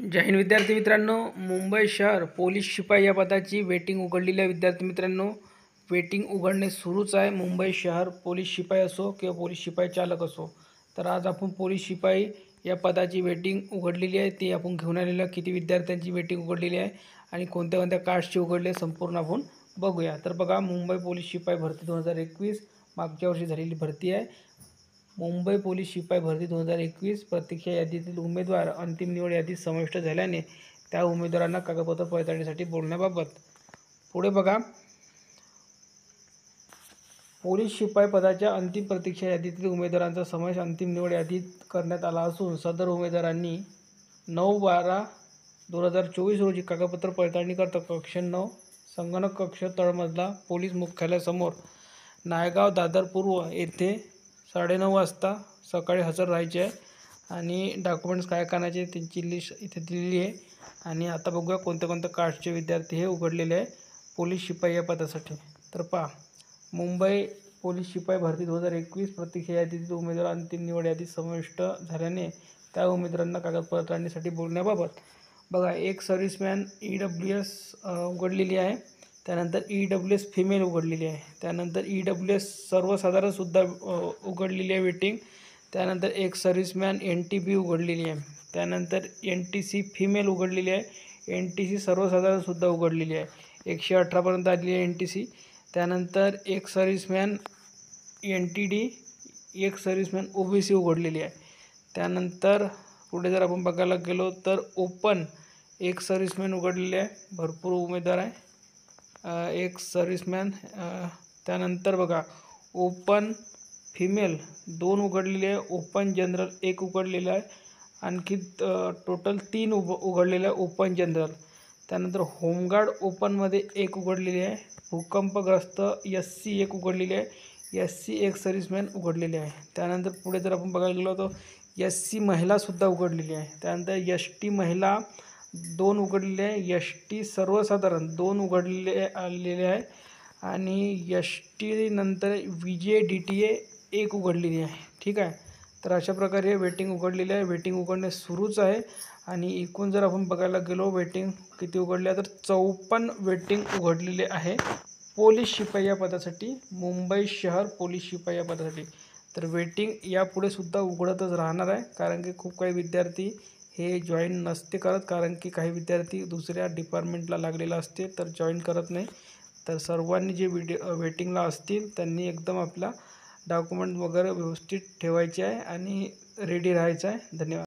जय हिंद विद्यार्थी मित्रांनो, मुंबई शहर पोलीस शिपाई या पदाची वेटिंग उघडलेली आहे। विद्यार्थी मित्रांनो, वेटिंग उघडणे सुरूच आहे। मुंबई शहर पोलीस शिपाई असो किंवा पोलीस शिपाई चालक असो, तर आज आपण पोलीस शिपाई या पदाची वेटिंग उघडलेली आहे ती आपण घेऊन आलेलो आहे। किती विद्यार्थ्यांची वेटिंग उघडलेली आहे आणि कोणत्या कोणत्या कास्टची उघडली आहे संपूर्ण आपण बघूया। तर बघा, मुंबई पोलीस शिपाई भरती 2021 मागच्या वर्षी झालेली भरती आहे। मुंबई पोलीस शिपाई भरती 2021 प्रतीक्षा यादीतील उमेदवार अंतिम निवड यादीत समाविष्ट झाल्याने त्या उमेदवारांना कागदपत्र पडताळणीसाठी बोलण्याबाबत पुढे बघा, पोलीस शिपाई पदाच्या अंतिम प्रतीक्षा यादीतील उमेदवारांचा समावेश अंतिम निवड यादीत करण्यात आला असून सदर उमेदवारांनी 9/12/2024 रोजी कागदपत्र पडताळणी करता कक्ष 9 संगणक कक्ष तळमजला पोलीस मुख्यालयासमोर नायगाव दादर पूर्व येथे 9:30 वाजता सकाळी हजर राहायचे आहे आणि डॉक्युमेंट्स काय करायचे त्यांची लिस्ट इथे दिलेली आहे। आणि आता बघूया कोणत्या कोणत्या कास्टचे विद्यार्थी हे उघडलेले आहे पोलीस शिपाई या पदासाठी। तर पहा, मुंबई पोलीस शिपाई भरती 2021 प्रतीक्षा यादीतील उमेदवार अंतिम निवड यादीत समाविष्ट झाल्याने त्या उमेदवारांना कागदपत्रांसाठी बोलण्याबाबत बघा, एक सर्व्हिसमॅन EWS उघडलेली आहे, त्यानंतर EWS फिमेल उघडलेली आहे, त्यानंतर EWS सर्वसाधारणसुद्धा उघडलेली आहे वेटिंग, त्यानंतर एक सर्व्हिसमॅन NTB उघडलेली आहे, त्यानंतर NTC फिमेल उघडलेली आहे, NTC सर्वसाधारणसुद्धा उघडलेली आहे, 118 पर्यंत आलेली आहे NTC, त्यानंतर एक सर्व्हिसमॅन NTD, एक सर्व्हिसमॅन OBC उघडलेली आहे। त्यानंतर पुढे जर आपण बघायला गेलो तर ओपन एक सर्व्हिसमॅन उघडलेले आहे, भरपूर उमेदवार आहे, एक सर्व्हिसमॅन, त्यानंतर बघा ओपन फिमेल 2 उघडलेले आहे, ओपन जनरल 1 उघडलेलं आहे, आणखी टोटल 3 उघडलेले आहे ओपन जनरल। त्यानंतर होमगार्ड ओपनमध्ये 1 उघडलेली आहे, भूकंपग्रस्त SC 1 उघडलेली आहे, SC एक सर्व्हिसमॅन उघडलेली आहे। त्यानंतर पुढे जर आपण बघायला गेलो तर SC महिलासुद्धा उघडलेली आहे, त्यानंतर ST महिला 2 उघडलेले आहे, ST सर्वसाधारण 2 आलेले आहे आणि ST नंतर VJDTA 1 उघडलेली आहे। ठीक आहे, तर अशा प्रकारे वेटिंग उघडलेली आहे। वेटिंग उघडणे सुरूच आहे आणि एकूण जर आपण बघायला गेलो वेटिंग किती उघडली आहे तर 54 वेटिंग उघडलेले आहे पोलीस शिपाई या पदासाठी, मुंबई शहर पोलीस शिपाई या पदासाठी। तर वेटिंग यापुढे सुद्धा उघडतच राहणार आहे, कारण की खूप काही विद्यार्थी हे जॉईन नसते करत, कारण की काही विद्यार्थी दुसऱ्या डिपार्टमेंटला लागलेला असते तर जॉईन करत नाही। तर सर्वांनी जे वेटिंगला असतील त्यांनी एकदम आपला डॉक्युमेंट वगैरे व्यवस्थित ठेवायचे आहे आणि रेडी राहायचं आहे। धन्यवाद।